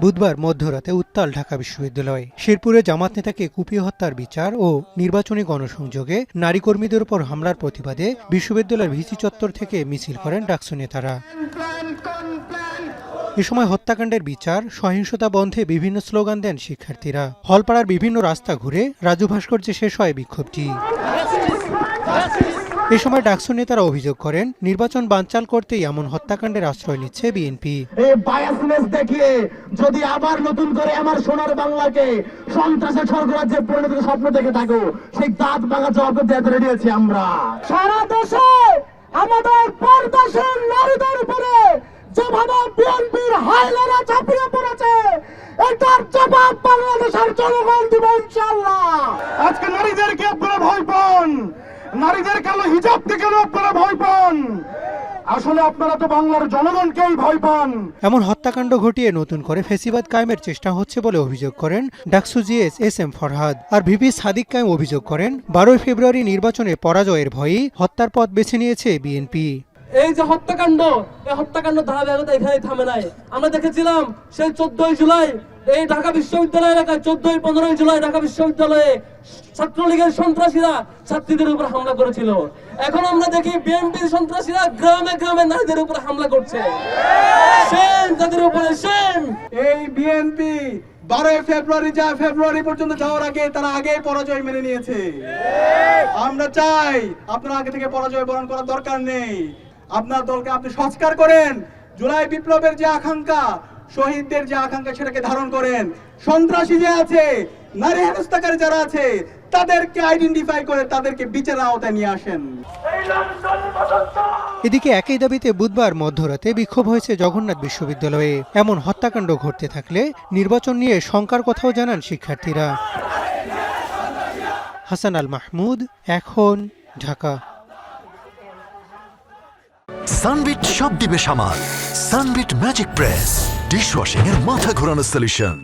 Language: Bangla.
বুধবার মধ্যরাতে উত্তাল ঢাকা বিশ্ববিদ্যালয়। শেরপুরে জামাত নেতাকে কুপিয়ে হত্যার বিচার ও নির্বাচনী গণসংযোগে নারী কর্মীদের উপর হামলার প্রতিবাদে বিশ্ববিদ্যালয়ের ভিসি চত্বর থেকে মিছিল করেন ডাকসু নেতারা। এ সময় হত্যাকাণ্ডের বিচার, সহিংসতা বন্ধে বিভিন্ন স্লোগান দেন শিক্ষার্থীরা। হলপাড়ার বিভিন্ন রাস্তা ঘুরে রাজু ভাস্কর্যে শেষ হয় বিক্ষোভটি। এ সময় ডাকসু নেতারা অভিযোগ করেন, নির্বাচন বানচাল করতেই এমন হত্যাকাণ্ডের আশ্রয় নিচ্ছে বিএনপি। এই বায়াসনেস দেখিয়ে যদি আবার নতুন করে আমার সোনার বাংলাকে সন্ত্রাসের স্বর্গরাজ্যে পরিণত স্বপ্ন দেখে থাকো, সেই দাঁত ভাঙা জবাব দিতে রেডি আছি আমরা। সারা দেশে আমাদের পরদেশের নারীদের উপরে যেভাবে বিএনপির হাইলারা ঝাঁপিয়ে পড়েছে, এটার জবাব বাংলাদেশের জনগণ দিবে ইনশাআল্লাহ। আজকে নারীদেরকে আপনারা ভয় পান, নারীদের কালো হিজাব থেকে আপনারা ভয় পান, আসলে আপনারা তো বাংলার জনগণকেই ভয় পান। এমন হত্যাকাণ্ড ঘটিয়ে নতুন করে ফ্যাসিবাদ কায়েমের চেষ্টা হচ্ছে বলে অভিযোগ করেন DUCSU GS S M Farhad. আর ভিপি সাদিক কায়েম অভিযোগ করেন, 12 ফেব্রুয়ারি নির্বাচনে পরাজয়ের ভয়েই হত্যার পথ বেছে নিয়েছে বিএনপি। এই যে হত্যাকাণ্ড, এই হত্যাকাণ্ড ধারাবাহিকতা এখানেই থামে নাই। আমরা দেখেছিলাম সেই 14 জুলাই এই ঢাকা বিশ্ববিদ্যালয় এলাকায়, 14-15 জুলাই ঢাকা বিশ্ববিদ্যালয়ে ছাত্রলীগের সন্ত্রাসীরা ছাত্রীদের উপর হামলা করেছিল। এখন আমরা দেখি বিএনপির সন্ত্রাসীরা গ্রামে গ্রামে নারীদের উপর হামলা করছে। সেম তাদের উপরে সেম। এই বিএনপি 12 ফেব্রুয়ারি পর্যন্ত যাওয়ার আগে তারা আগেই পরাজয় মেনে নিয়েছে। আমরা চাই আপনারা আগে থেকে পরাজয় বরণ করার দরকার নেই। আপনার দলকে আপনি সংস্কার করেন, জুলাই বিপ্লবের যে আকাঙ্ক্ষা, শহীদদের যে আকাঙ্ক্ষা সেটাকে ধারণ করেন। সন্ত্রাসী যে আছে, নারী হেনস্থাকারী যারা আছে, তাদেরকে আইডেন্টিফাই করে তাদেরকে বিচারের আওতায় নিয়ে আসেন। এদিকে একই দাবিতে বুধবার মধ্যরাতে বিক্ষোভ হয়েছে জগন্নাথ বিশ্ববিদ্যালয়ে। এমন হত্যাকাণ্ড ঘটতে থাকলে নির্বাচন নিয়ে শঙ্কার কথাও জানান শিক্ষার্থীরা। হাসান আল মাহমুদ, এখন, ঢাকা। সানবিট সব দিবে সামাল। সানবিট ম্যাজিক প্রেস ডিশওয়াশিং এর মাথা ঘোরানো সলিউশন।